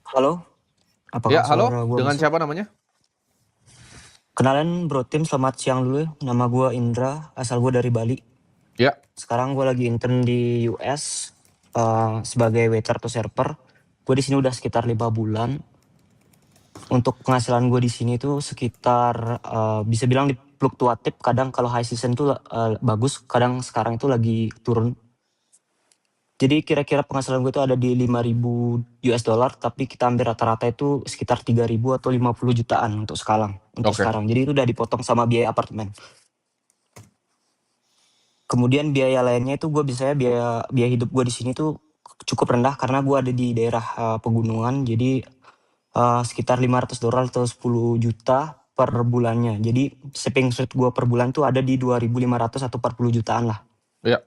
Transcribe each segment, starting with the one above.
Halo, apakah Ya, halo. suara gua Dengan masuk? siapa namanya? Kenalin bro Tim, selamat siang dulu ya. Nama gua Indra, asal gua dari Bali. Ya, Sekarang gua lagi intern di US sebagai waiter atau server. Gue di sini udah sekitar 5 bulan. Untuk penghasilan gue di sini tuh sekitar bisa bilang di fluktuatif. Kadang kalau high season tuh bagus, kadang sekarang itu lagi turun. Jadi kira-kira penghasilan gue itu ada di 5.000 US dollar, tapi kita ambil rata-rata itu sekitar 3.000 atau 50 jutaan untuk sekarang. Untuk oke. sekarang. Jadi itu udah dipotong sama biaya apartemen. Kemudian biaya lainnya itu gue biasanya biaya biaya hidup gue di sini tuh cukup rendah karena gue ada di daerah pegunungan. Jadi sekitar 500 dolar atau 10 juta per bulannya. Jadi saving rate gue per bulan tuh ada di 2.500 atau 40 jutaan lah. Ya,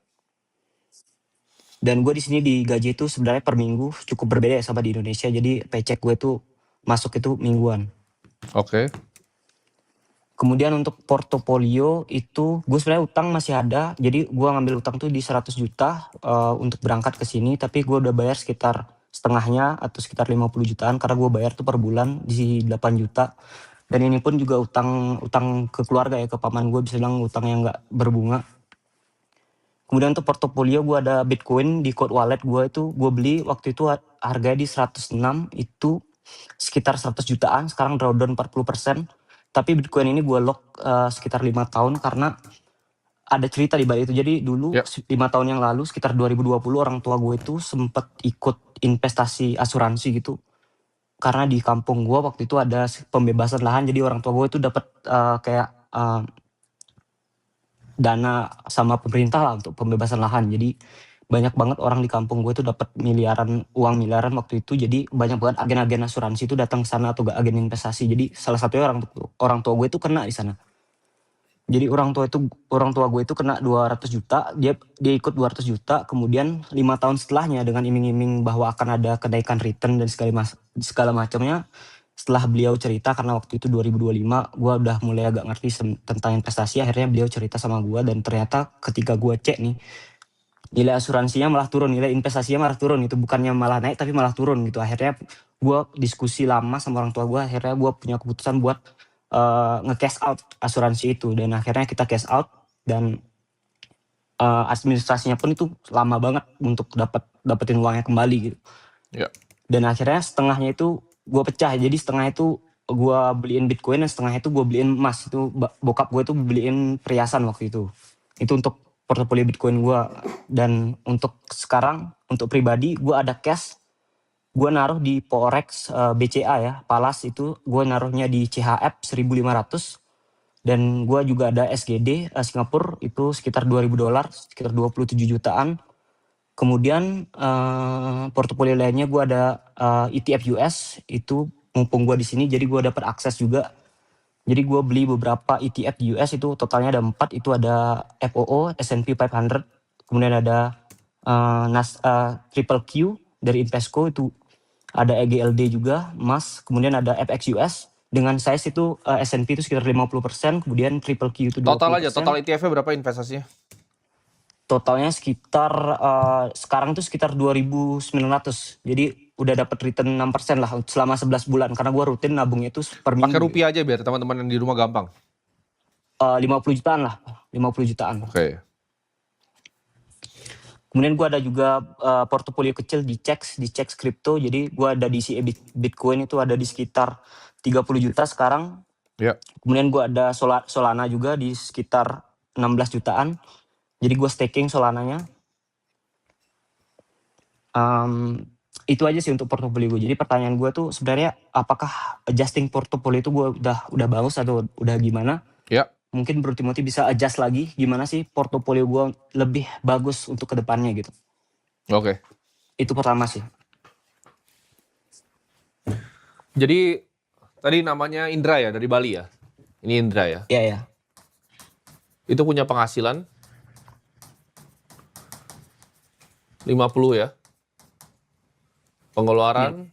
Dan gue di sini digaji itu sebenarnya per minggu, cukup berbeda ya sama di Indonesia. Jadi paycheck gue tuh masuk itu mingguan. oke. Kemudian untuk portofolio itu gue sebenarnya utang masih ada. Jadi gue ngambil utang tuh di 100 juta untuk berangkat ke sini. Tapi gue udah bayar sekitar setengahnya atau sekitar 50 jutaan karena gue bayar tuh per bulan di 8 juta. Dan ini pun juga utang utang ke keluarga ya, ke paman gue, bisa bilang utang yang nggak berbunga. Kemudian untuk portofolio gue ada Bitcoin di cold wallet gue, itu gue beli waktu itu harganya di 106, itu sekitar 100 jutaan, sekarang drawdown 40%. Tapi Bitcoin ini gue lock sekitar 5 tahun karena ada cerita di balik itu. Jadi dulu Ya, 5 tahun yang lalu sekitar 2020 orang tua gue itu sempat ikut investasi asuransi gitu. Karena di kampung gue waktu itu ada pembebasan lahan, jadi orang tua gue itu dapat kayak dana sama pemerintah lah untuk pembebasan lahan. Jadi banyak banget orang di kampung gue itu dapat uang miliaran waktu itu. Jadi banyak banget agen-agen asuransi itu datang ke sana atau agen investasi. Jadi salah satunya orang tua gue itu kena di sana. Jadi orang tua gue itu kena 200 juta, dia ikut 200 juta, kemudian 5 tahun setelahnya dengan iming-iming bahwa akan ada kenaikan return dan segala macamnya. Setelah beliau cerita, karena waktu itu 2025 gue udah mulai agak ngerti tentang investasi, akhirnya beliau cerita sama gue, dan ternyata ketika gue cek nih, nilai asuransinya malah turun, nilai investasinya malah turun, itu bukannya malah naik tapi malah turun gitu. Akhirnya gue diskusi lama sama orang tua gue, akhirnya gue punya keputusan buat nge-cash out asuransi itu, dan akhirnya kita cash out. Dan administrasinya pun itu lama banget untuk dapetin uangnya kembali gitu. ya. Dan akhirnya setengahnya itu gue pecah, jadi setengah itu gue beliin Bitcoin dan setengah itu gue beliin emas. Itu bokap gue tuh beliin perhiasan waktu itu untuk portofolio Bitcoin gue. Dan untuk sekarang, untuk pribadi, gue ada cash, gue naruh di Forex BCA ya, Palas, itu gue naruhnya di CHF 1.500. Dan gue juga ada SGD Singapura, itu sekitar 2.000 dolar, sekitar 27 jutaan. Kemudian portofolio lainnya gue ada ETF US, itu mumpung gue di sini jadi gue dapat akses juga. Jadi gue beli beberapa ETF di US, itu totalnya ada 4, itu ada FOO, S&P 500, kemudian ada Triple Q dari Invesco, itu ada EGLD juga, emas, kemudian ada FX US, dengan size itu S&P itu sekitar 50%, kemudian Triple Q itu Total aja, 20%. total ETF-nya berapa investasinya? Totalnya sekitar sekarang tuh sekitar 2.900. Jadi udah dapat return 6% lah selama 11 bulan karena gua rutin nabungnya itu per Pakai minggu gitu. rupiah aja biar teman-teman yang di rumah gampang. 50 jutaan lah, 50 jutaan. Oke. Kemudian gua ada juga portofolio kecil di Checks Crypto. Jadi gua ada di CE Bitcoin, itu ada di sekitar 30 juta sekarang. Ya, Kemudian gua ada Solana juga di sekitar 16 jutaan. Jadi gua staking Solananya. Itu aja sih untuk portofolio gue. Jadi pertanyaan gue tuh sebenarnya, apakah adjusting portofolio itu gue udah bagus atau udah gimana? ya. Mungkin Bro Timothy bisa adjust lagi gimana sih portofolio gue lebih bagus untuk kedepannya gitu. Oke. Itu pertama sih. Jadi tadi namanya Indra ya, dari Bali ya? Ini Indra ya. Ya ya. Itu punya penghasilan 50 ya. Ya. Pengeluaran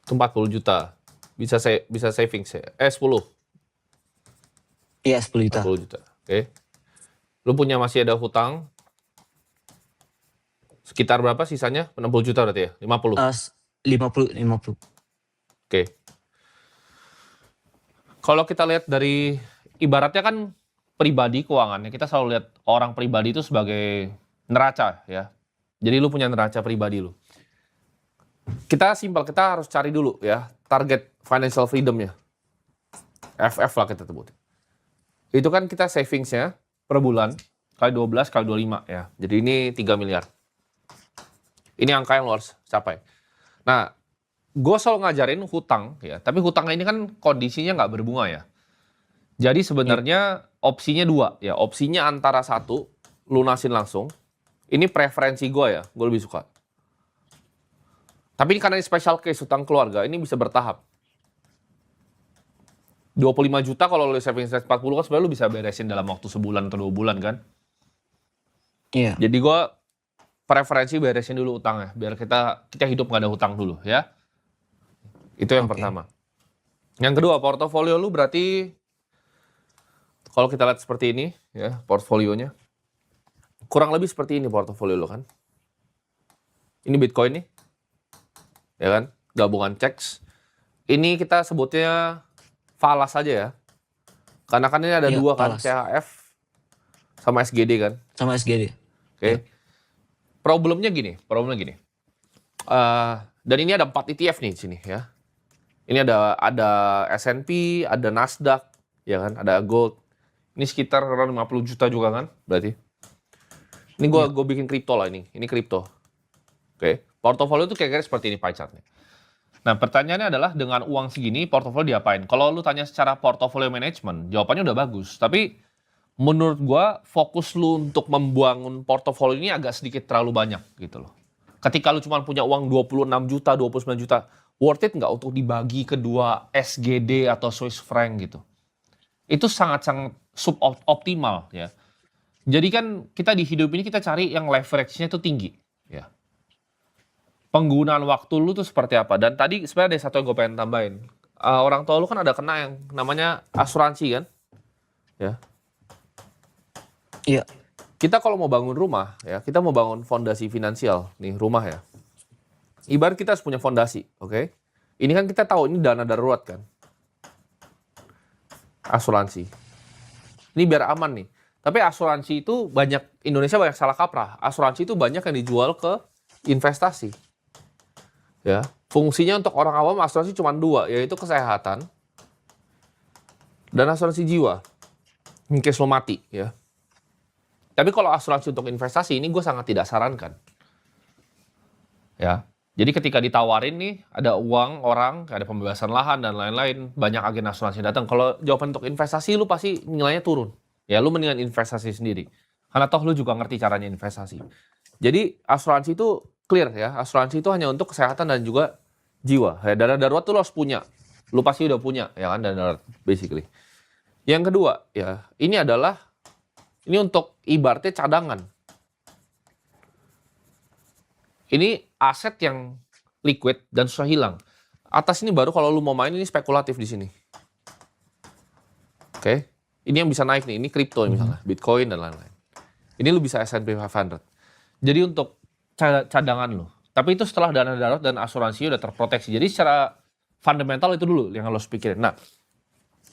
itu 40 juta. Bisa savings ya. 10. Iya 10 juta. 40 juta. Oke. Lu masih ada hutang Sekitar berapa sisanya? 60 juta berarti ya? 50? 50. Oke. Kalau kita lihat dari, ibaratnya kan pribadi keuangannya, kita selalu lihat orang pribadi itu sebagai neraca ya. Jadi lu punya neraca pribadi lu. Kita simpel, kita harus cari dulu ya, target financial freedom-nya. FF lah kita sebut. Itu kan kita savingsnya per bulan, kali 12, kali 25 ya. Jadi ini 3 miliar. Ini angka yang lu harus capai. Nah, gue selalu ngajarin hutang ya, tapi hutang ini kan kondisinya nggak berbunga ya. Jadi sebenarnya opsinya dua ya, opsinya antara satu, lunasin langsung. Ini preferensi gue ya, gue lebih suka. Tapi ini karena ini special case hutang keluarga, ini bisa bertahap. 25 juta kalau lu savings rate 40 kan sebenarnya lu bisa beresin dalam waktu sebulan atau 2 bulan kan. Iya. Jadi gue preferensi beresin dulu utangnya, biar kita hidup nggak ada hutang dulu ya. Itu yang Oke. pertama. Yang kedua, portofolio lu berarti kalau kita lihat seperti ini ya, portfolionya kurang lebih seperti ini portofolio lu kan. Ini Bitcoin nih, ya kan, gabungan checks. Ini kita sebutnya falas aja ya, karena kan ini ada Iya, dua kan, falas. CHF sama SGD kan. Sama SGD. Oke. Problemnya gini. Dan ini ada 4 ETF nih di sini ya. Ini ada S&P, ada Nasdaq, ya kan, ada Gold. Ini sekitar around 50 juta juga kan, berarti. Ini gue bikin kripto lah ini. Ini kripto. Oke. Portofolio itu kira-kira seperti ini pie chart-nya. Nah, pertanyaannya adalah dengan uang segini portofolio diapain? Kalau lu tanya secara portofolio management, jawabannya udah bagus. Tapi menurut gua fokus lu untuk membangun portofolio ini agak sedikit terlalu banyak gitu loh. Ketika lu cuma punya uang 26 juta, 29 juta, worth it nggak untuk dibagi kedua SGD atau Swiss franc gitu? Itu sangat-sangat suboptimal ya. Jadi kan kita di hidup ini kita cari yang leverage-nya itu tinggi ya. Penggunaan waktu lu tuh seperti apa? Dan tadi sebenarnya ada satu yang gue pengen tambahin. Orang tua lu kan ada kena yang namanya asuransi kan? Ya. Iya. Kita kalau mau bangun rumah ya, kita mau bangun fondasi finansial nih rumah ya. Ibarat kita harus punya fondasi, oke? Ini kan kita tahu ini dana darurat kan? Asuransi. Ini biar aman nih. Tapi asuransi itu Indonesia banyak salah kaprah. Asuransi itu banyak yang dijual ke investasi. Ya, fungsinya untuk orang awam asuransi cuma 2, yaitu kesehatan dan asuransi jiwa. In case lo mati, ya. Tapi kalau asuransi untuk investasi ini gue sangat tidak sarankan. Ya. Jadi ketika ditawarin nih, ada uang orang, ada pembebasan lahan dan lain-lain, banyak agen asuransi datang. Kalau jawaban untuk investasi lu pasti nilainya turun. Ya, lu mendingan investasi sendiri. Karena toh lu juga ngerti caranya investasi. Jadi asuransi itu clear ya, asuransi itu hanya untuk kesehatan dan juga jiwa. Ya, dana darurat tuh lo harus punya. Lu pasti udah punya, ya kan, dana darurat, basically. Yang kedua, ya, ini untuk ibaratnya cadangan. Ini aset yang liquid dan susah hilang. Atas ini baru kalau lu mau main, ini spekulatif di sini. Oke. Ini yang bisa naik nih, ini kripto misalnya, Bitcoin dan lain-lain. Ini lu bisa S&P 500. Jadi untuk cadangan lo. Tapi itu setelah dana darurat dan asuransi udah terproteksi. Jadi secara fundamental itu dulu yang harus pikirin. Nah,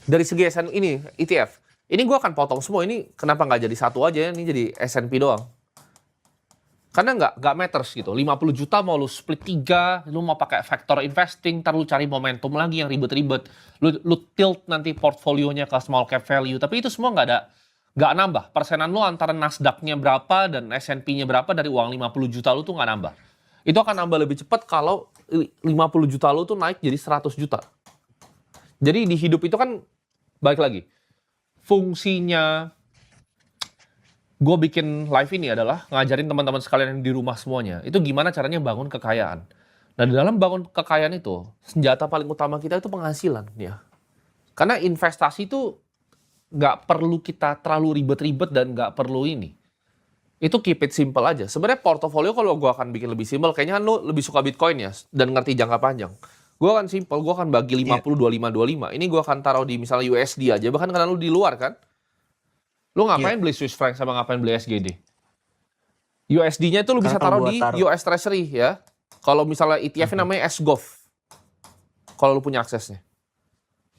dari segi ini ETF, ini gue akan potong semua. Ini kenapa nggak jadi satu aja? Ini jadi S&P doang. Karena nggak matters gitu. 50 juta mau lu split 3, lu mau pakai factor investing, ntar lu cari momentum lagi yang ribet-ribet. Lu tilt nanti portfolionya ke small cap value. Tapi itu semua nggak nambah. Persenan lu antara Nasdaq-nya berapa dan S&P-nya berapa dari uang 50 juta lu tuh nggak nambah. Itu akan nambah lebih cepat kalau 50 juta lu tuh naik jadi 100 juta. Jadi di hidup itu kan, balik lagi, fungsinya gue bikin live ini adalah ngajarin teman-teman sekalian yang di rumah semuanya, itu gimana caranya bangun kekayaan. Nah, di dalam bangun kekayaan itu, senjata paling utama kita itu penghasilan. Ya. Karena investasi itu nggak perlu kita terlalu ribet-ribet dan nggak perlu ini. Itu keep it simple aja. Sebenarnya portofolio kalau gue akan bikin lebih simple, kayaknya kan lu lebih suka Bitcoin ya, dan ngerti jangka panjang. Gue akan simple, gue akan bagi 50, 25, 25. Ini gue akan taruh di misalnya USD aja, bahkan karena lu di luar kan. Lu ngapain beli Swiss franc sama ngapain beli SGD? USD-nya itu lu Karena bisa kalau taruh gua di taruh, US Treasury ya. Kalau misalnya ETF-nya namanya SGOV. Kalau lu punya aksesnya.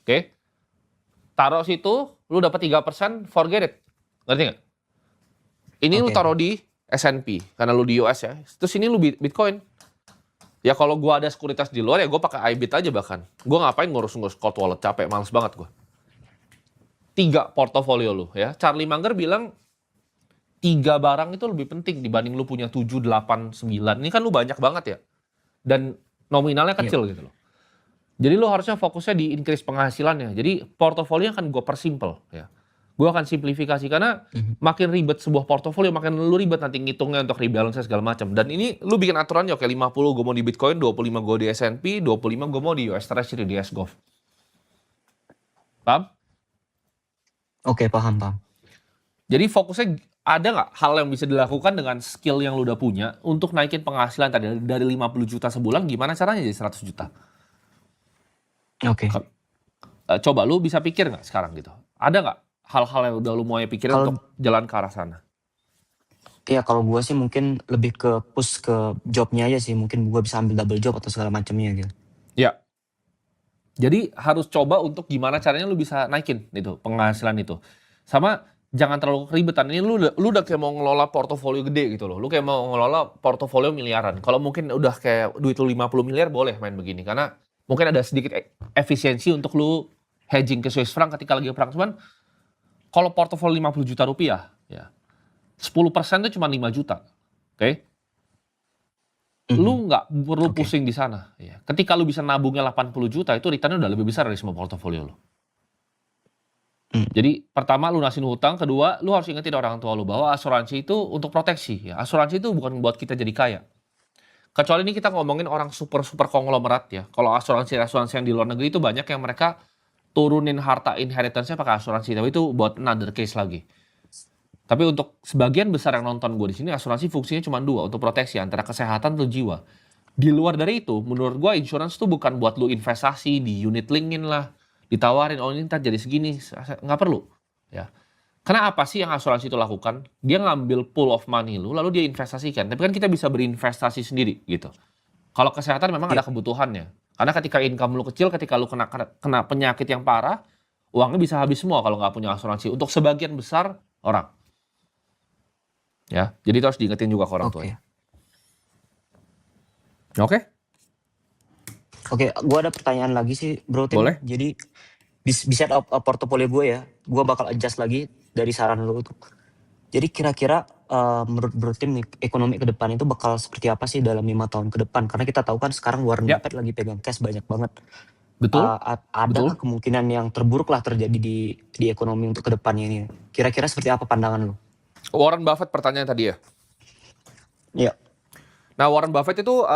Oke. Taruh situ, lu dapat 3%, forget it. Ngerti nggak? Ini lu oke, taruh di S&P, karena lu di US ya. Terus ini lu Bitcoin. Ya kalau gua ada sekuritas di luar ya gua pakai iBit aja bahkan. Gua ngapain ngurus-ngurus cold wallet, capek, males banget gua. 3 portofolio lu ya. Charlie Munger bilang 3 barang itu lebih penting dibanding lu punya 7, 8, 9. Ini kan lu banyak banget ya. Dan nominalnya iya, kecil gitu loh. Jadi lu harusnya fokusnya di increase penghasilannya. Jadi portofolio akan gue persimple ya. Gue akan simplifikasi karena mhm, makin ribet sebuah portofolio, makin lu ribet nanti ngitungnya untuk rebalance segala macam. Dan ini lu bikin aturannya oke 50 gue mau di Bitcoin, 25 gue di S&P, 25 gue mau di US Treasury di SGOV. Paham? oke, paham, paham. Jadi fokusnya ada nggak hal yang bisa dilakukan dengan skill yang lu udah punya untuk naikin penghasilan tadi dari 50 juta sebulan, gimana caranya jadi 100 juta? Oke. Coba lu bisa pikir nggak sekarang gitu? Ada nggak hal-hal yang udah lu mulai pikirin Kalau untuk jalan ke arah sana? ya kalau gua sih mungkin lebih ke push ke jobnya aja sih, mungkin gua bisa ambil double job atau segala macamnya gitu. Ya, jadi harus coba untuk gimana caranya lu bisa naikin itu penghasilan itu. Sama jangan terlalu keribetan. Ini lu udah kayak mau ngelola portofolio gede gitu loh. Lu kayak mau ngelola portofolio miliaran. Kalau mungkin udah kayak duit lu 50 miliar boleh main begini karena mungkin ada sedikit efisiensi untuk lu hedging ke Swiss franc ketika lagi perang. Cuman kalau portofolio 50 juta rupiah ya 10% itu cuma 5 juta. Oke? Mhm, Lu nggak perlu oke, pusing di sana. Ya. Ketika lu bisa nabungnya 80 juta, itu return-nya udah lebih besar dari semua portofolio lu. mhm, Jadi pertama lunasin hutang, kedua lu harus ingetin orang tua lu bahwa asuransi itu untuk proteksi. Ya. Asuransi itu bukan buat kita jadi kaya. Kecuali ini kita ngomongin orang super-super konglomerat ya. Kalau asuransi-asuransi yang di luar negeri itu banyak yang mereka turunin harta inheritance-nya pakai asuransi. Tapi itu buat another case lagi. Tapi untuk sebagian besar yang nonton gue di sini, asuransi fungsinya cuma dua, untuk proteksi antara kesehatan atau jiwa. Di luar dari itu, menurut gue insurance tuh bukan buat lu investasi di unit linkin lah, ditawarin oh ini ntar jadi segini, nggak perlu. Ya, karena apa sih yang asuransi itu lakukan? Dia ngambil pool of money lu, lalu dia investasikan. Tapi kan kita bisa berinvestasi sendiri gitu. Kalau kesehatan memang iya, ada kebutuhannya. Karena ketika income lu kecil, ketika lu kena penyakit yang parah, uangnya bisa habis semua kalau nggak punya asuransi. Untuk sebagian besar orang. Ya, jadi itu harus diingetin juga ke orang oke. tuanya. Oke, Oke, gua ada pertanyaan lagi sih, Bro Tim. boleh. Jadi di set up portofolio gue ya, gua bakal adjust lagi dari saran lu tuh. Jadi kira-kira menurut Bro Tim nih, ekonomi ke depan itu bakal seperti apa sih dalam 5 tahun ke depan? Karena kita tahu kan sekarang Warren Ya, Buffett lagi pegang cash banyak banget. betul, Ada nggak betul. kemungkinan yang terburuk lah terjadi di ekonomi untuk ke depannya ini? Kira-kira seperti apa pandangan lu? Warren Buffett pertanyaan tadi ya. Iya, Nah, Warren Buffett itu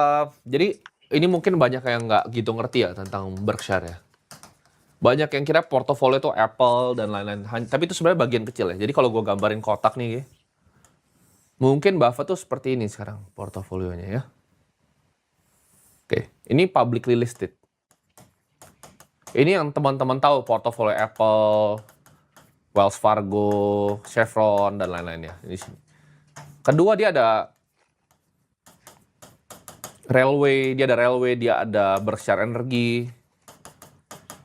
jadi ini mungkin banyak yang nggak gitu ngerti ya tentang Berkshire ya. Banyak yang kira portofolio itu Apple dan lain-lain. Tapi itu sebenarnya bagian kecil ya. Jadi kalau gue gambarin kotak nih, ya, mungkin Buffett tuh seperti ini sekarang portofolionya ya. Oke, ini publicly listed. Ini yang teman-teman tahu portofolio Apple, Wells Fargo, Chevron dan lain-lainnya. Ini sini. Kedua dia ada Railway, dia ada Berkshire Energy.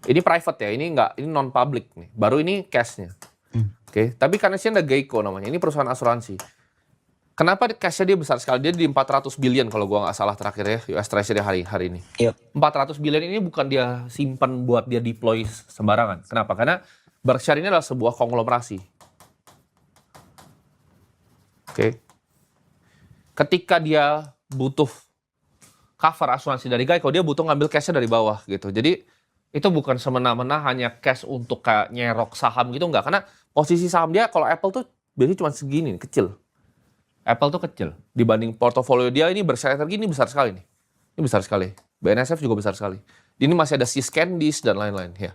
Ini private ya, ini enggak, ini non public nih. Baru ini cash-nya. hmm, Oke, tapi karena sini ada Geico namanya. Ini perusahaan asuransi. Kenapa cash-nya dia besar sekali? Dia di 400 billion kalau gua nggak salah terakhir ya, US Treasury hari ini. iya, 400 billion ini bukan dia simpan buat dia deploy sembarangan. Kenapa? Karena Berkshire ini adalah sebuah konglomerasi. Oke. Ketika dia butuh cover asuransi dari Geico, dia butuh ngambil cash-nya dari bawah gitu. Jadi itu bukan semena-mena hanya cash untuk kayak nyerok saham gitu, enggak. Karena posisi saham dia kalau Apple tuh biasanya cuma segini, kecil. Apple tuh kecil. Dibanding portofolio dia ini Berkshire Energy ini besar sekali nih. Ini besar sekali. BNSF juga besar sekali. Ini masih ada Syscandies dan lain-lain ya.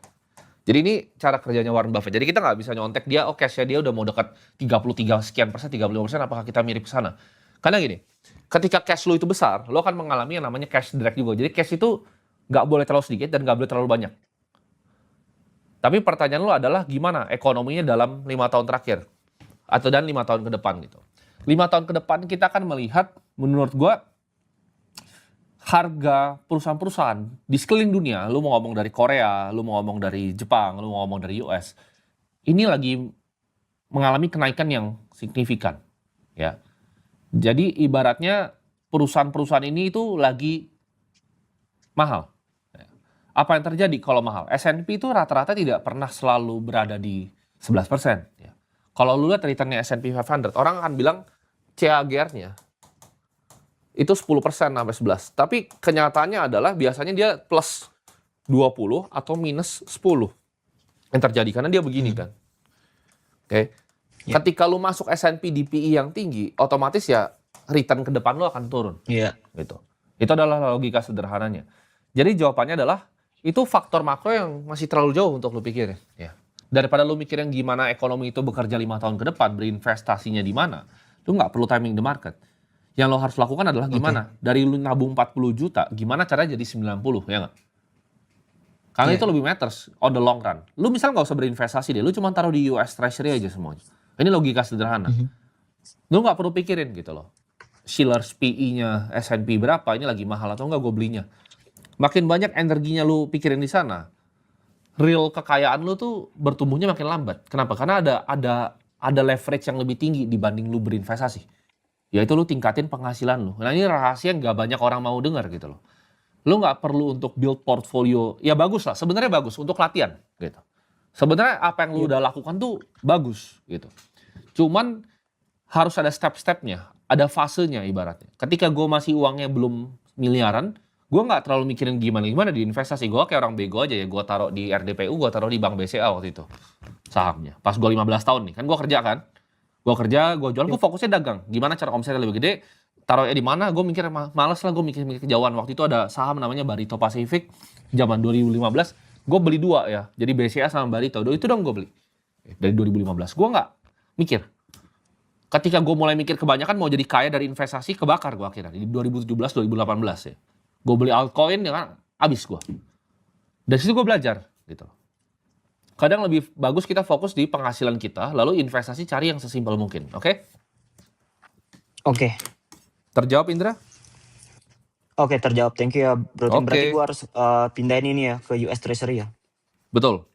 Jadi ini cara kerjanya Warren Buffett. Jadi kita nggak bisa nyontek dia, oh cash-nya dia udah mau dekat 33 sekian persen, 35%, apakah kita mirip ke sana? Karena gini, ketika cash lu itu besar, lo akan mengalami yang namanya cash drag juga. Jadi cash itu nggak boleh terlalu sedikit dan nggak boleh terlalu banyak. Tapi pertanyaan lo adalah gimana ekonominya dalam 5 tahun terakhir? Atau dan 5 tahun ke depan gitu. 5 tahun ke depan kita akan melihat, menurut gua, harga perusahaan-perusahaan di sekeliling dunia, lu mau ngomong dari Korea, lu mau ngomong dari Jepang, lu mau ngomong dari US, ini lagi mengalami kenaikan yang signifikan, ya. Jadi ibaratnya perusahaan-perusahaan ini itu lagi mahal. Apa yang terjadi kalau mahal? S&P itu rata-rata tidak pernah selalu berada di 11%. Ya. Kalau lu lihat returnnya S&P 500, orang akan bilang CAGR-nya itu 10% sampai 11. Tapi kenyataannya adalah biasanya dia plus 20 atau minus 10 yang terjadi. Karena dia begini kan. Oke. Ya. Ketika lu masuk S&P di PE yang tinggi, otomatis ya return ke depan lu akan turun. Iya. Gitu. Itu adalah logika sederhananya. Jadi jawabannya adalah itu faktor makro yang masih terlalu jauh untuk lu pikirin. Ya. Daripada lu mikirin gimana ekonomi itu bekerja 5 tahun ke depan, berinvestasinya di mana, lu nggak perlu timing the market. Yang lo harus lakukan adalah gimana? Dari lu nabung 40 juta, gimana caranya jadi 90, ya nggak? Karena itu lebih matters on the long run. Lu misal nggak usah berinvestasi deh, lu cuma taruh di US Treasury aja semuanya. Ini logika sederhana. Lu nggak perlu pikirin gitu loh. Shillers PE-nya S&P berapa, ini lagi mahal atau enggak gue belinya. Makin banyak energinya lu pikirin di sana, real kekayaan lu tuh bertumbuhnya makin lambat. Kenapa? Karena ada leverage yang lebih tinggi dibanding lu berinvestasi. Yaitu lu tingkatin penghasilan lu. Nah ini rahasia yang gak banyak orang mau dengar gitu loh. Lu nggak perlu untuk build portfolio, ya bagus lah, sebenarnya bagus untuk latihan gitu. Sebenarnya apa yang lu udah lakukan tuh bagus gitu. Cuman harus ada step-stepnya, ada fasenya ibaratnya. Ketika gue masih uangnya belum miliaran, gue nggak terlalu mikirin gimana di investasi. Gue kayak orang bego aja ya, gue taruh di RDPU, gue taruh di Bank BCA waktu itu sahamnya. Pas gue 15 tahun nih, kan gue kerja kan. Gue kerja, gue jual, gue fokusnya dagang. Gimana cara omsetnya lebih gede, taruhnya di mana, gue mikir, males lah gue mikir kejauhan. Waktu itu ada saham namanya Barito Pacific, zaman 2015, gue beli 2 ya. Jadi BCA sama Barito, itu dong gue beli. Dari 2015, gue nggak mikir. Ketika gue mulai mikir kebanyakan mau jadi kaya dari investasi, kebakar gue akhirnya. Di 2017-2018 ya. Gue beli altcoin, ya kan, abis gue. Dari situ gue belajar, gitu. Kadang lebih bagus kita fokus di penghasilan kita, lalu investasi cari yang sesimpel mungkin, oke? Oke. Terjawab, Indra? Oke, terjawab. Thank you ya, Bro Tim. Berarti Oke. gue harus pindahin ini ya ke US Treasury ya. Betul.